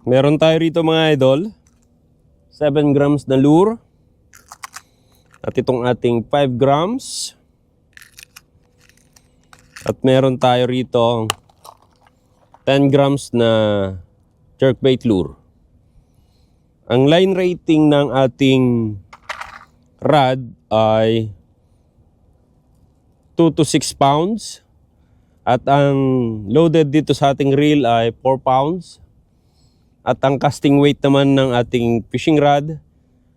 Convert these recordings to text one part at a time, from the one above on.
Meron tayo rito mga idol, 7 grams na lure. At itong ating 5 grams. At meron tayo rito 10 grams na jerkbait lure. Ang line rating ng ating rod ay 2 to 6 pounds. At ang loaded dito sa ating reel ay 4 pounds. At ang casting weight naman ng ating fishing rod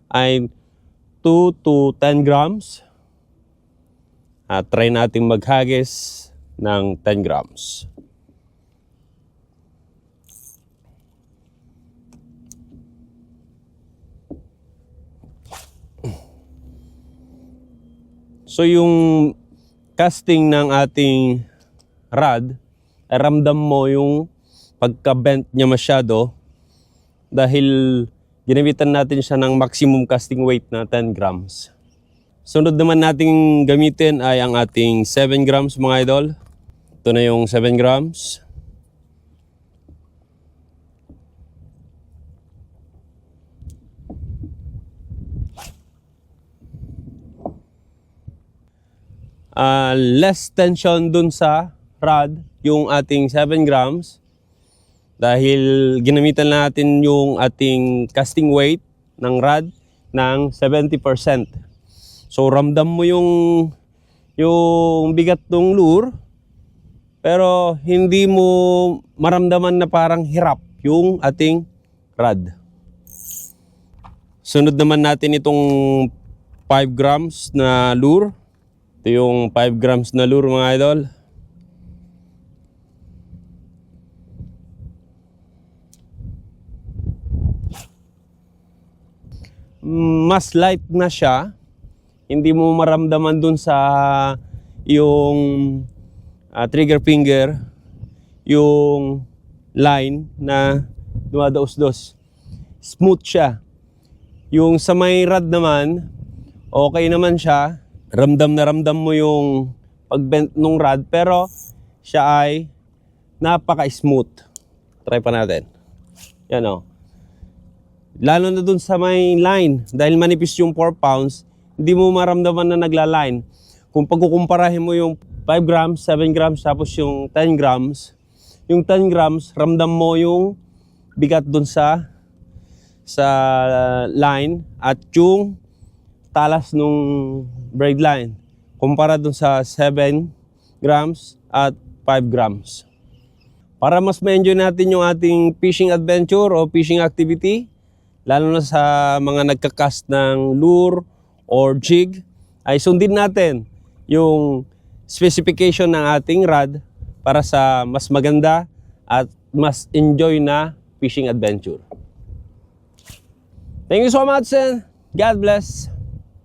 ay 2 to 10 grams. At try natin maghagis ng 10 grams. So yung casting ng ating rod, ramdam mo yung pagka-bent niya masyado dahil ginamitan natin siya ng maximum casting weight na 10 grams. Sunod naman nating gamitin ay ang ating 7 grams mga idol. Ito na yung 7 grams. Less tension dun sa rod, yung ating 7 grams. Dahil ginamitan natin yung ating casting weight ng rod ng 70%. So ramdam mo yung bigat ng lure, pero hindi mo maramdaman na parang hirap yung ating rod. Sunod naman natin itong 5 grams na lure. Ito yung 5 grams na lure mga idol. Mas light na siya. Hindi mo maramdaman dun sa yung trigger finger, yung line na dumadaos-dos. Smooth siya. Yung sa may rod naman, okay naman siya. Ramdam na ramdam mo yung pag-bend ng rod, pero siya ay napaka-smooth. Try pa natin. Yan o. Lalo na dun sa may line, dahil manipis yung 4 pounds, hindi mo maramdaman na nagla-line. Kung pagkukumparahin mo yung 5 grams, 7 grams, tapos yung 10 grams, yung 10 grams, ramdam mo yung bigat dun sa line at yung talas nung braid line. Kumpara dun sa 7 grams at 5 grams. Para mas ma-enjoy natin yung ating fishing adventure o fishing activity, lalo na sa mga nagka-cast ng lure or jig, ay sundin natin yung specification ng ating rod para sa mas maganda at mas enjoy na fishing adventure. Thank you so much and God bless.